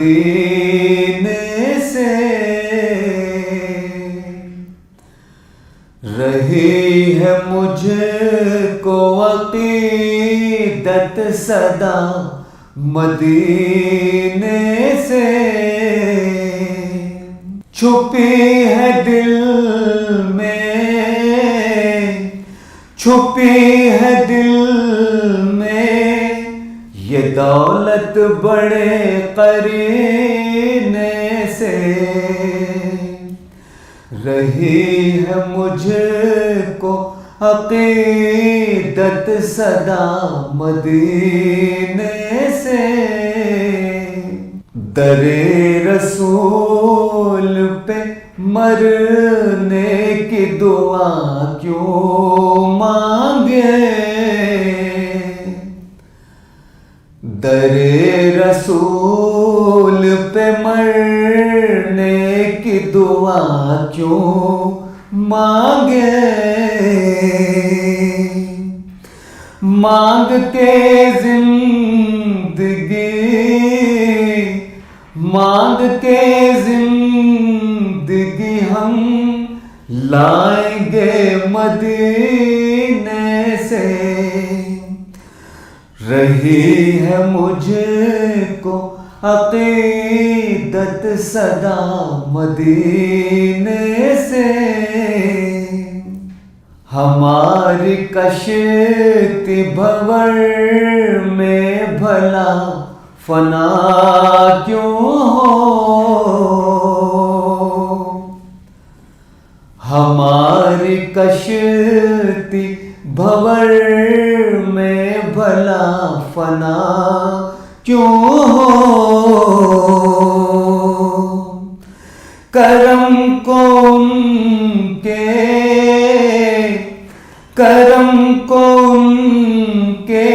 मदीने से रही है मुझको अकीदत सदा मदीने से छुपी है दिल में, छुपी है दिल में ये दौलत बड़े करीने से रही है मुझको अकीदत सदा मदीने से। दरे रसूल पे मरने की दुआ क्यों मांगे, दरे रसूल पे मरने की दुआ क्यों मांगे। मांग के जिंदगी, मांग के जिंदगी हम लाएंगे मदीने से। रही है मुझको अकीदत सदा मदीने से। हमारी कश्ती भंवर में भला फना क्यों हो, हमारी कश्ती भंवर में भला फना क्यों हो। करम को उनके, करम को उनके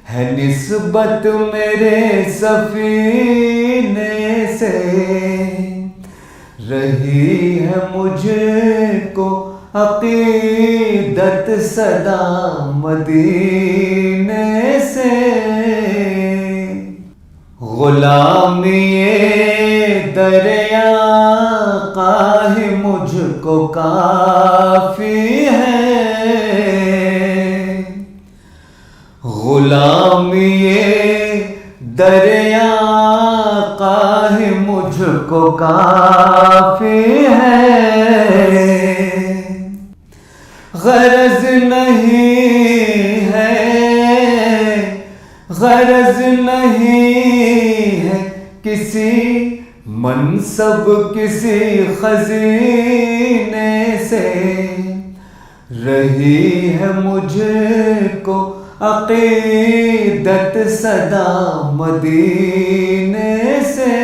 है निस्बत मेरे सफीने से। रही है मुझको अकीदत सदा मदीने से। गुलामी दरिया काहे मुझको काफी है, गुलामी दरिया काहे मुझको काफी है। गरज नहीं है, गरज नहीं है किसी मनसब किसी खजीने से। रही है मुझको अकीदत सदा मदीने से।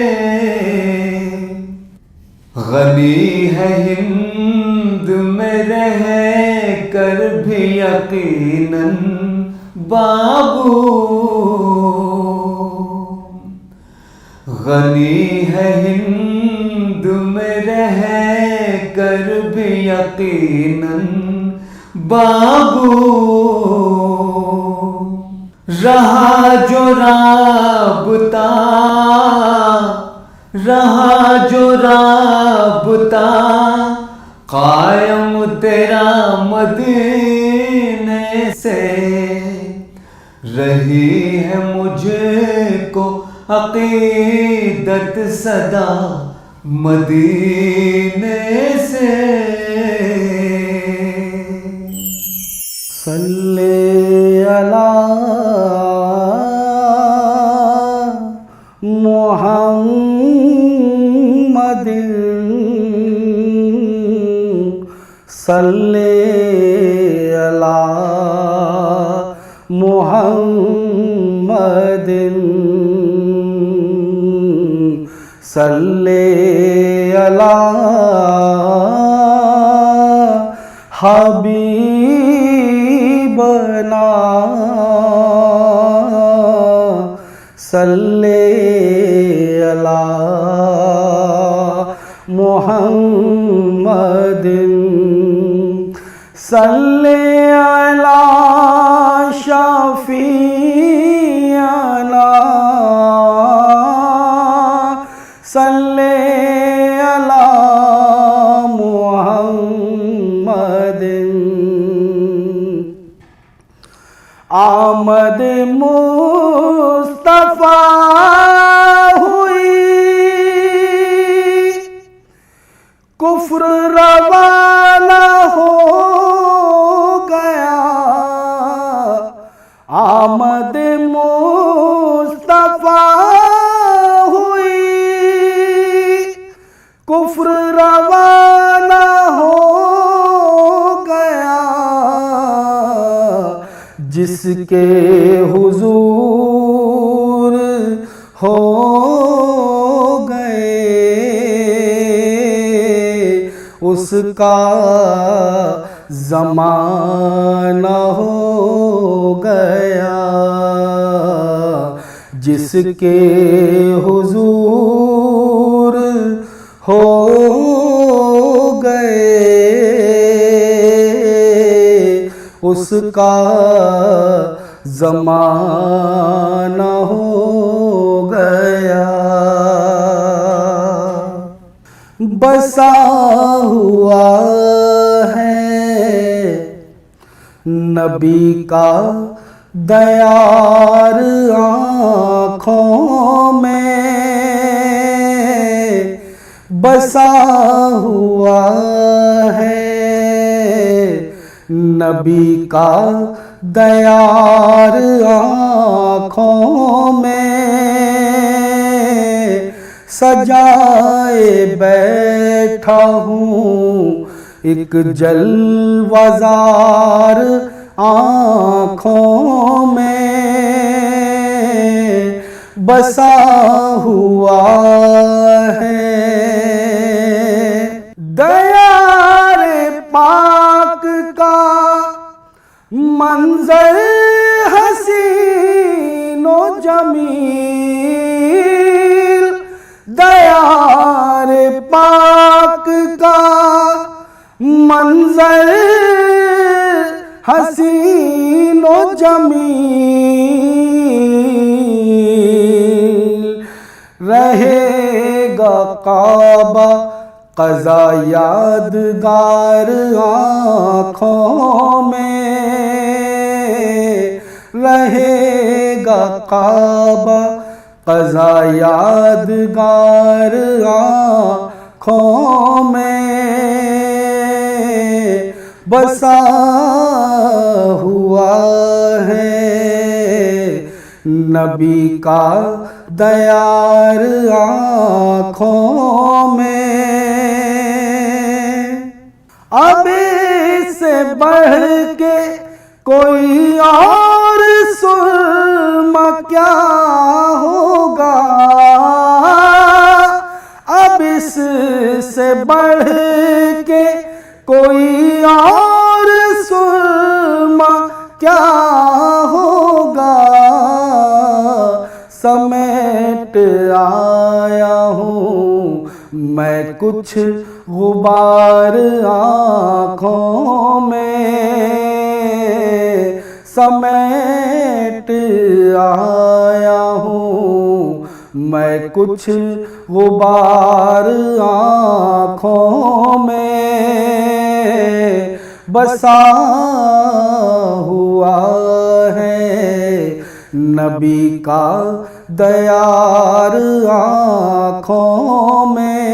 गनी है हिंद में रह कर भी यकीनन बाबू, गनी है हिंद में रह कर भी यकीनन बाबू। रहा जो राबता, रहा जो राबता कायम तेरा मदीने से। रही है मुझको अकीदत सदा मदीने से। सल्ले अला मुहम्मदिन, सल्ले अला मुहम्मदिन, सल्ले अला हबीबना, सल्ले अला मुहम्मदिन, सल्ले अला शफीअना सल्ले अला मुहम्मदिन। आमद मुस्तफा हुई, कुफ्र रवाना हो गया। आमद मुस्तफा हुई, कुफ्र रवाना हो गया। जिसके हुजूर हो गए, उसका ज़माना हो गया। जिसके हुजूर हो गए, उसका ज़माना हो गया। बसा हुआ है नबी का दयार आँखों में, बसा हुआ है नबी का दयार आँखों में। सजाए बैठा हूँ एक जलवाज़ार आँखों में, बसा हुआ है दयारे पाक का मंजर हसीनो जमील। दयारे पाक का मंजर हसीनो जमील। रहेगा काबा क़ज़ा यादगार आँखों में, रहेगा काबा क़ज़ा यादगार आँखों में। बसा हुआ है नबी का दयार आँखों में। अब इससे बढ़ के कोई और सुरमा क्या होगा। अब इससे बढ़ के कोई और सुरमा क्या होगा। समेट आया हूँ मैं कुछ गुबार आँखों में, समेट आया हूँ मैं कुछ गुबार आँखों में। बसा हुआ है नबी का दयार आँखों में।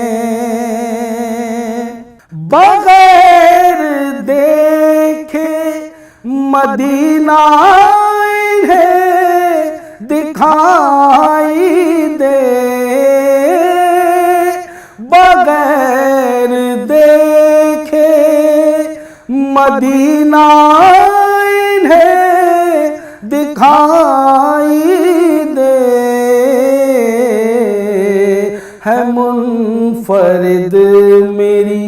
बगैर देखे मदीना इन्हें दिखाई दे, बगैर देखे मदीना इन्हें दिखाई दे। है मुनफरिद मेरी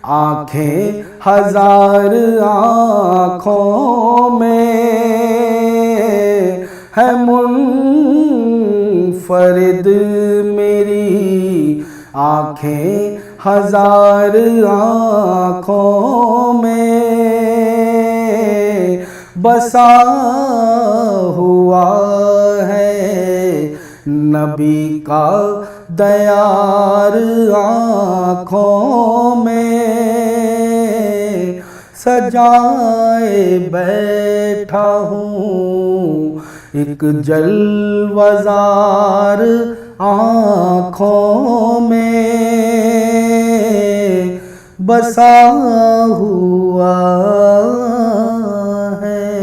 आँखें हजार आँखों में, है मुनफरिद मेरी आँखें हजार आँखों में। बसा हुआ है नबी का दयार आँखों में सजाए बैठा हूँ, एक जलवज़ार आँखों में बसा हुआ है।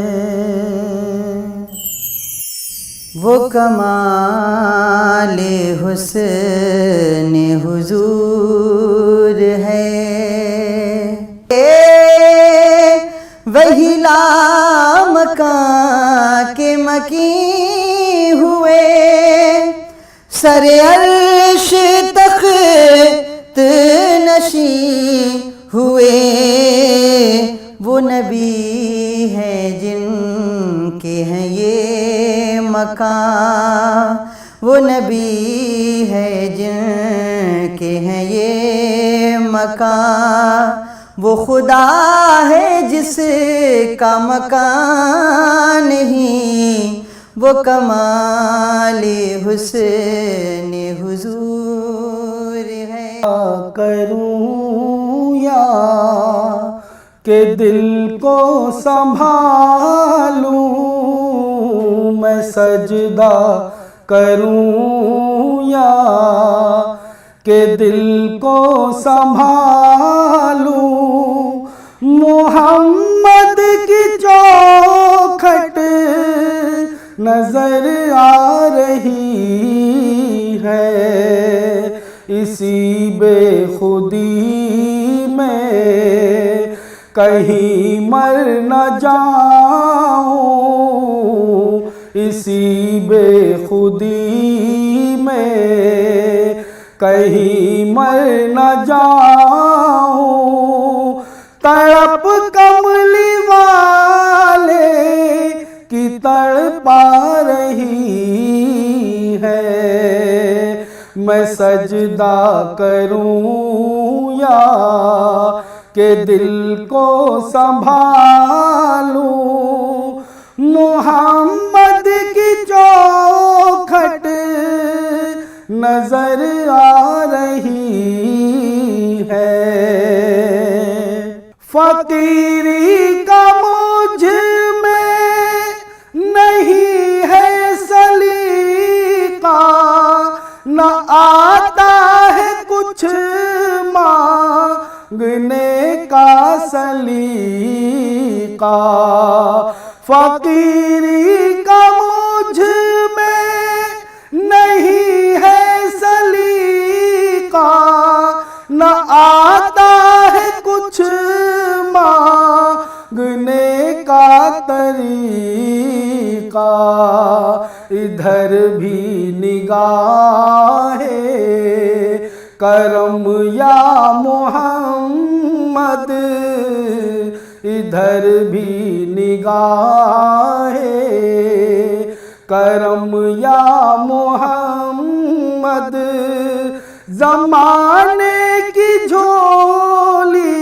वो कमाले हुस्न हुजूर है, वही लामकां के मकी हुए, सरे अर्श तख्त नशी हुए। वो नबी है जिनके हैं ये मकान, वो नबी है जिनके हैं ये मकान। वो खुदा है जिसका मकान नहीं, वो कमाले हुस्न हुजूर है। करूं या के दिल को संभालूं, मैं सजदा करूं या के दिल को संभालूं। मोहम्मद की चौखट नजर आ रही है, इसी बेखुदी में कहीं मर न जाऊं, इसी बेखुदी में कहीं मर न जाऊं। तड़प कमली वाले की तड़पा रही है, मैं सजदा करूं या के दिल को संभालूं। मोहम्मद की चौखट नजर आ रही है, फकीरी का मुझ में नहीं है सलीका, न आता है कुछ मांगने का सलीका। फकीरी का मुझ में नहीं है सलीका, न आता है कुछ मांगने का तरीका। इधर भी निगाहे करम या मोहम्मद, इधर भी निगाहे करम या मोहम्मद। ज़माने की झोली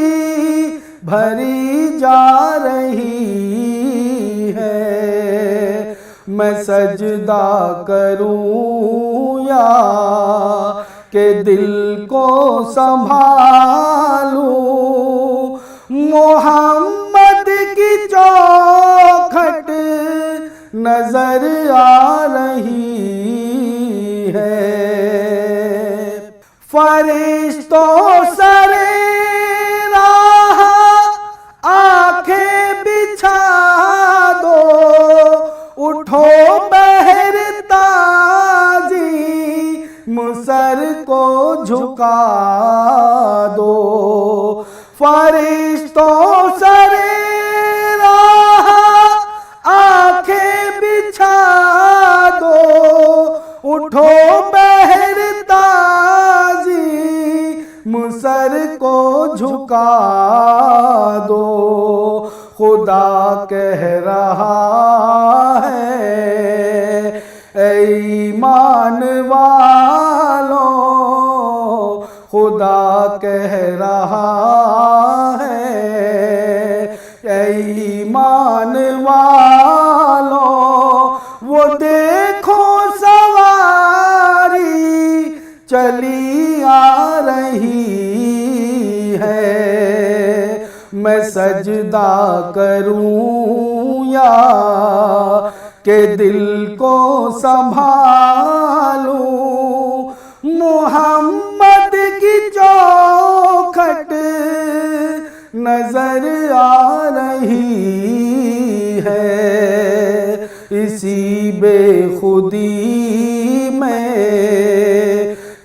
भरी जा रही है, मैं सजदा करूं या के दिल को संभालूं। मोहम्मद की चौखट नजर आ रही है, फरिश्तों सरे राह आंखें बिछा दो, उठो बहर ताजी मुसर को झुका दो। फरिश्तों सरे राह आंखें बिछा दो, उठो बहर ताजी मुसर को झुका दो। खुदा कह रहा है ऐ ईमान वालों, खुदा कह रहा है ऐ ईमान वालों। वो देखो सवारी चली आ रही है, मैं सजदा करूं या के दिल को संभालूं। मोहम्मद की चौखट नजर आ रही है, इसी बेखुदी में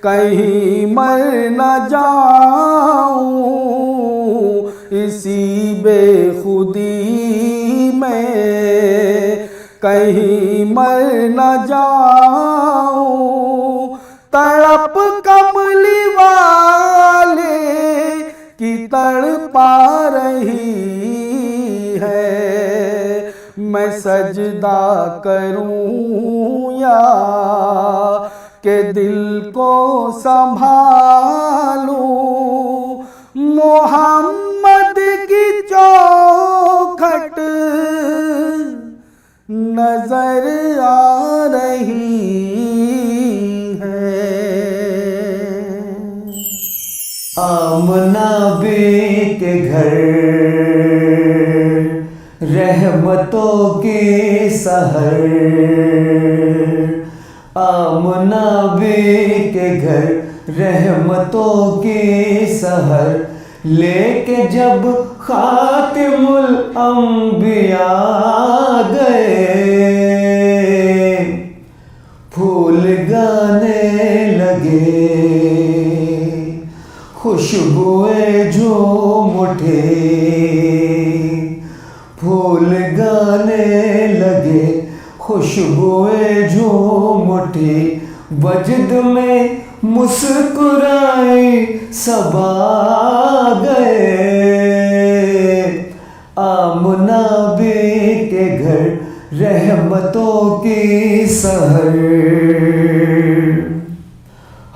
कहीं मर न जाऊं, इसी बेखुदी में कहीं मर न जाऊं। तड़प कमली वाले की तड़पा रही है, मैं सजदा करूं या के दिल को संभालूं। मोहम्मद की चौखट नजर आ रही है। आमना बी के घर रहमतों की सहर, आमना बी के घर रहमतों की सहर, लेके जब खातिमुल अंबिया गए, फूल गाने लगे, खुशबुएं झूम उठे, फूल गाने लगे, खुशबुएं झूम उठी, वजद में मुस्कुराए सबा गए। आमना बी के घर रहमतों की सहर,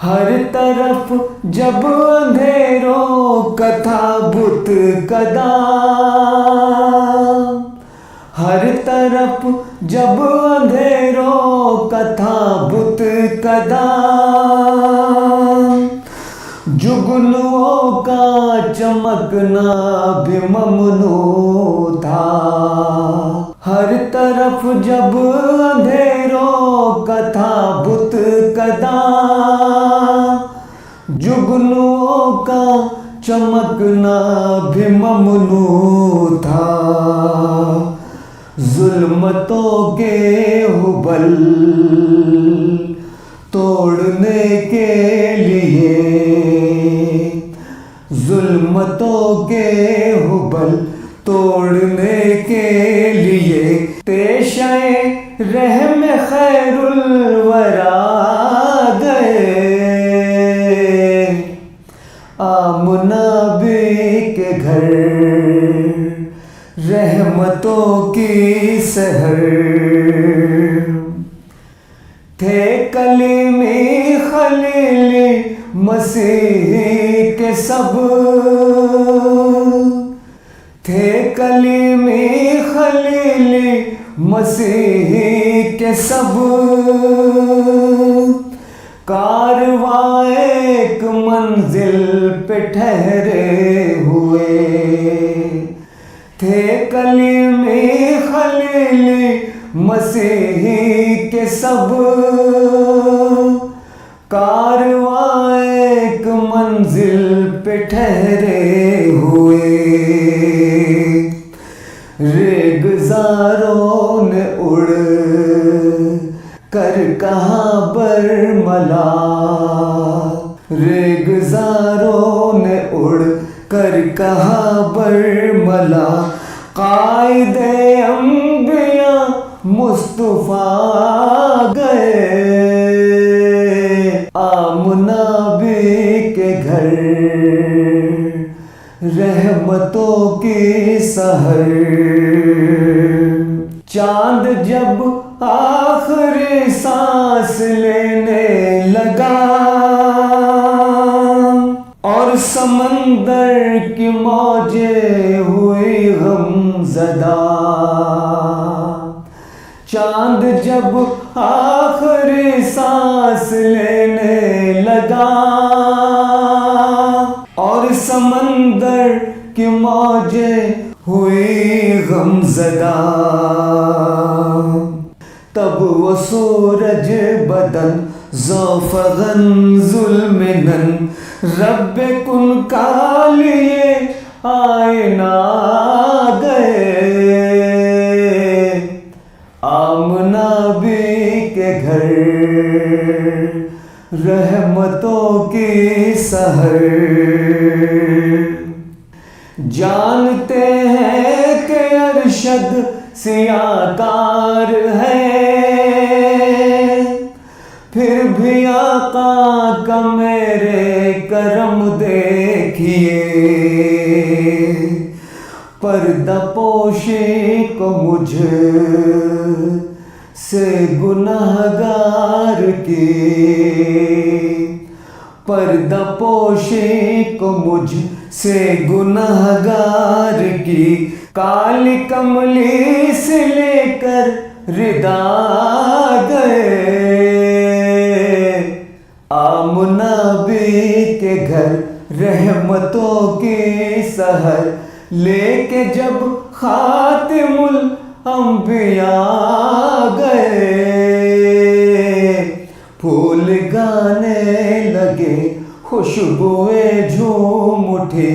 हर तरफ जब अंधेरों का था बुत कदा, हर तरफ जब अंधेरों का था बुत कदा, जुगनुओं का चमकना भी ममनू था। हर तरफ जब अंधेरों का था बुत कदा, जुगनुओं का चमकना भी ममनू था। जुल्मतों के हुबल तोड़ने के लिए, जुल्मतों के हुबल तोड़ने के लिए, पेशे रहम खैरुल वरा गए। आमना बी के घर रहमतों की सहर, थे कलीमी खलीली मसीह के सब, थे कलीमी खलीली मसीह के सब, कारवां एक मंजिल पे ठहरे हुए, थे कलीमी खलीली मसीही के सब, कारवां एक मंजिल पे ठहरे हुए। रेगज़ारों ने उड़ कर कहाँ बरमला, रेगज़ारों ने उड़ कर कहाँ बरमला, कायदे अंबिया मुस्तफा गए। आमना बी के घर रहमतों की सहर, चांद जब आखिरी सांस लेने लगा और समंदर की मौजें हुई गमज़दा, चांद जब आखिरी सांस लेने लगा और समंदर की मौजें हुई गमज़दा। तब वो सूरज बदन ज़ौफ़गन ज़ुल्मिनन रब्बे कुन का लिए आए ना गए। आमना भी के घर रहमतों की सहर। जानते हैं कि अरशद सियाकार है, फिर भी आका का मेरे करम देखिए। पर्दा पोशी को मुझ से गुनाहगार की, पर्दा पोशी को मुझ से गुनाहगार की। काली कमली से लेकर रिदा गए। आमना भी के घर रहमतों की सहर लेके जब खातिमुल अंबिया गए। फूल गाने लगे खुशबुएं झूम उठी,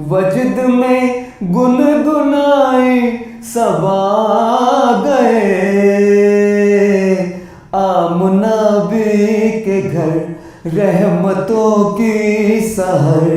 वजद में गुनगुनाई सबा गए। आमना भी के घर रहमतों की सहर।